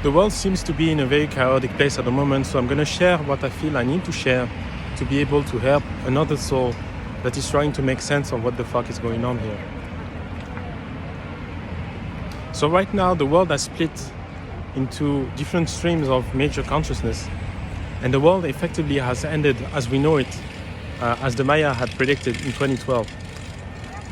The world seems to be in a very chaotic place at the moment, so I'm going to share what I feel I need to share to be able to help another soul that is trying to make sense of what the fuck is going on here. So right now, the world has split into different streams of major consciousness, and the world effectively has ended as we know it, as the Maya had predicted in 2012.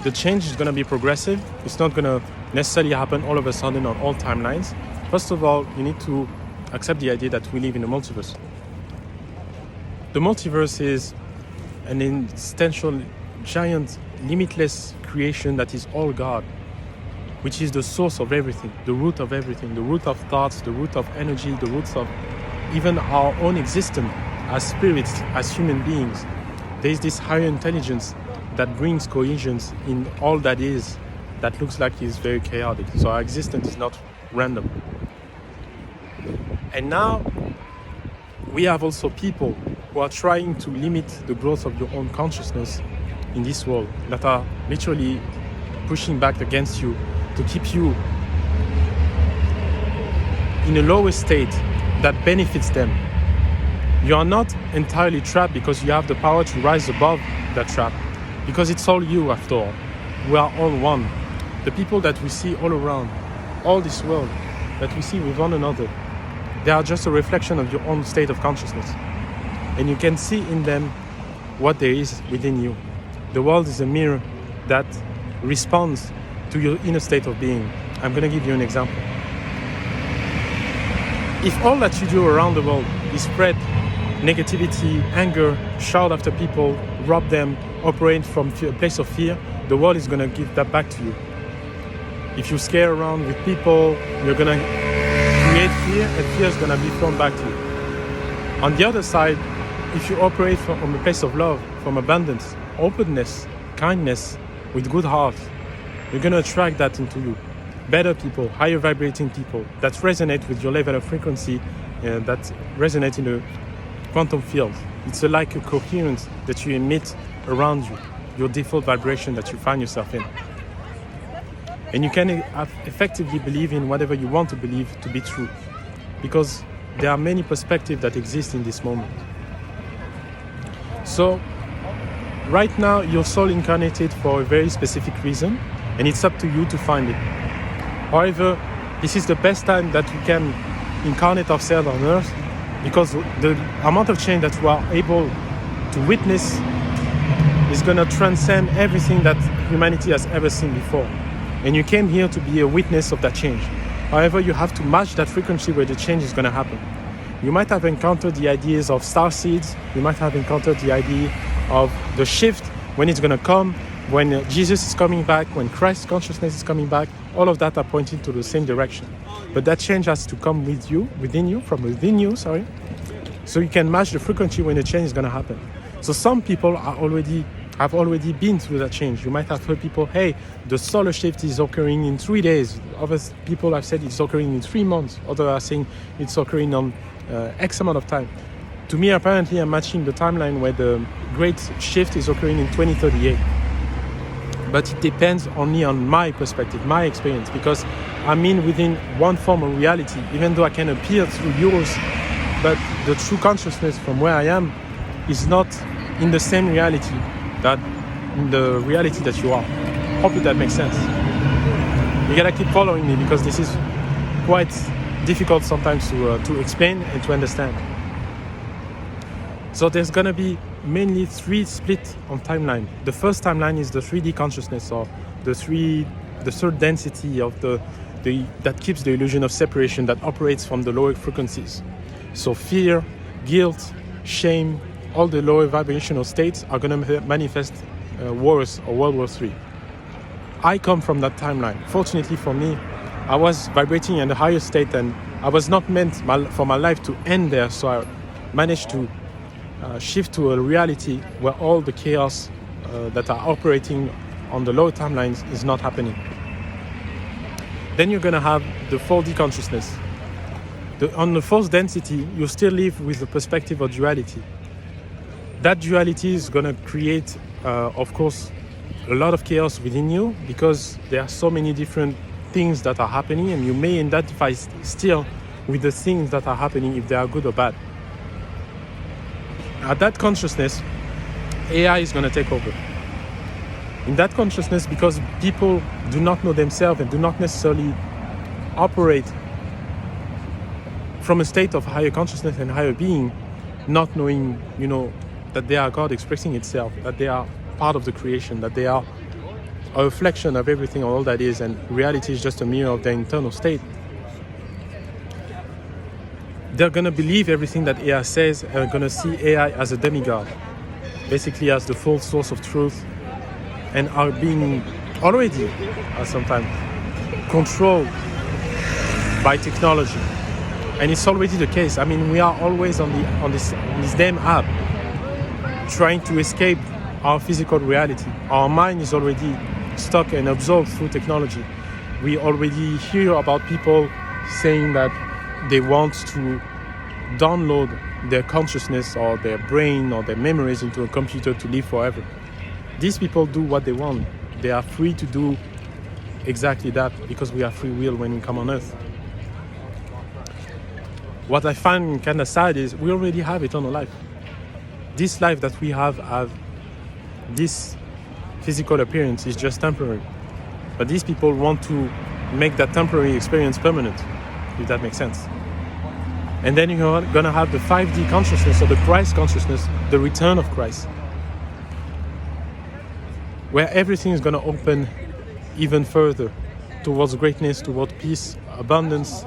The change is going to be progressive. It's not going to necessarily happen all of a sudden on all timelines. First of all, you need to accept the idea that we live in a multiverse. The multiverse is an existential, giant, limitless creation that is all God, which is the source of everything, the root of everything, the root of thoughts, the root of energy, the roots of even our own existence as spirits, as human beings. There is this higher intelligence that brings cohesion in all that is, that looks like it's very chaotic. So our existence is not random. And now we have also people who are trying to limit the growth of your own consciousness in this world, that are literally pushing back against you to keep you in a lower state that benefits them. You are not entirely trapped because you have the power to rise above that trap, because it's all you after all. We are all one. The people that we see all around, all this world that we see with one another, they are just a reflection of your own state of consciousness. And you can see in them what there is within you. The world is a mirror that responds to your inner state of being. I'm going to give you an example. If all that you do around the world is spread negativity, anger, shout after people, rob them, operate from a place of fear, the world is going to give that back to you. If you scare around with people, you're going to create fear, and fear is going to be thrown back to you. On the other side, if you operate from a place of love, from abundance, openness, kindness, with good heart, you're going to attract that into you. Better people, higher vibrating people that resonate with your level of frequency, that resonate in the quantum field. It's like a coherence that you emit around you, your default vibration that you find yourself in. And you can effectively believe in whatever you want to believe to be true, because there are many perspectives that exist in this moment. So right now, your soul incarnated for a very specific reason, and it's up to you to find it. However, this is the best time that we can incarnate ourselves on Earth, because the amount of change that we are able to witness is going to transcend everything that humanity has ever seen before. And you came here to be a witness of that change. However, you have to match that frequency where the change is going to happen. You might have encountered the ideas of star seeds. You might have encountered the idea of the shift, when it's going to come, when Jesus is coming back, when Christ consciousness is coming back. All of that are pointing to the same direction. But that change has to come with you, from within you, so you can match the frequency when the change is going to happen. So some people have already been through that change. You might have heard people, hey, the solar shift is occurring in 3 days. Other people have said it's occurring in 3 months. Others are saying it's occurring on X amount of time. To me, apparently, I'm matching the timeline where the great shift is occurring in 2038. But it depends only on my perspective, my experience, because I'm in within one form of reality, even though I can appear through yours, but the true consciousness from where I am is not in the same reality that in the reality that you are. Hopefully that makes sense. You gotta keep following me, because this is quite difficult sometimes to explain and to understand. So there's gonna be mainly 3 split on timeline. The first timeline is the 3D consciousness, or the third density of that keeps the illusion of separation, that operates from the lower frequencies. So fear, guilt, shame, all the lower vibrational states are going to manifest wars or World War III. I come from that timeline. Fortunately for me, I was vibrating in the higher state, and I was not meant for my life to end there. So I managed to shift to a reality where all the chaos that are operating on the lower timelines is not happening. Then you're going to have the 4D consciousness. On the fourth density, you still live with the perspective of duality. That duality is going to create, of course, a lot of chaos within you, because there are so many different things that are happening, and you may identify still with the things that are happening, if they are good or bad. At that consciousness, AI is going to take over. In that consciousness, because people do not know themselves and do not necessarily operate from a state of higher consciousness and higher being, not knowing, that they are God expressing itself, that they are part of the creation, that they are a reflection of everything, all that is, and reality is just a mirror of their internal state. They're going to believe everything that AI says and are going to see AI as a demigod, basically as the full source of truth, and are being already sometimes controlled by technology. And it's already the case. I mean, we are always on this damn app trying to escape our physical reality. Our mind is already stuck and absorbed through technology. We already hear about people saying that they want to download their consciousness or their brain or their memories into a computer to live forever. These people do what they want. They are free to do exactly that because we have free will when we come on earth. What I find kind of sad is we already have eternal life. This life that we have this physical appearance is just temporary. But these people want to make that temporary experience permanent, if that makes sense. And then you're going to have the 5D consciousness or the Christ consciousness, the return of Christ, where everything is going to open even further towards greatness, towards peace, abundance.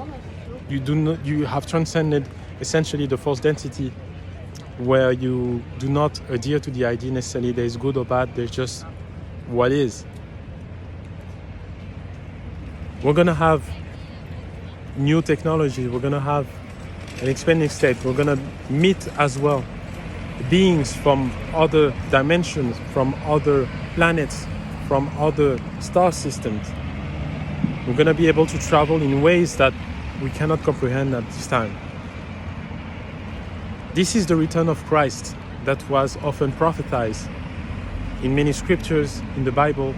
You have transcended essentially the false density, where you do not adhere to the idea necessarily there is good or bad, there's just what is. We're going to have new technology, we're going to have an expanding state, we're going to meet as well beings from other dimensions, from other planets, from other star systems. We're going to be able to travel in ways that we cannot comprehend at this time. This is the return of Christ that was often prophesied in many scriptures in the Bible,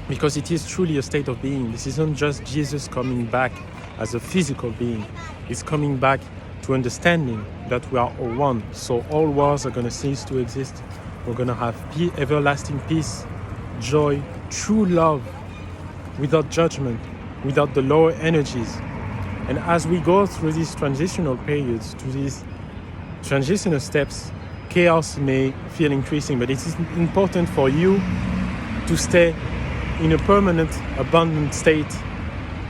because it is truly a state of being. This isn't just Jesus coming back as a physical being. It's coming back to understanding that we are all one. So all wars are going to cease to exist. We're going to have everlasting peace, joy, true love, without judgment, without the lower energies. And as we go through these transitional periods, to these transitional steps, chaos may feel increasing, but it is important for you to stay in a permanent, abundant state,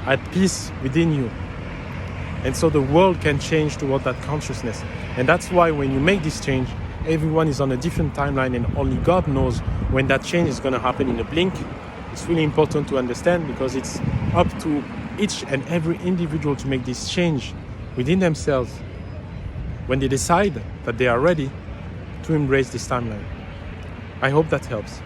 at peace within you. And so the world can change toward that consciousness. And that's why when you make this change, everyone is on a different timeline, and only God knows when that change is going to happen in a blink. It's really important to understand, because it's up to each and every individual to make this change within themselves when they decide that they are ready to embrace this timeline. I hope that helps.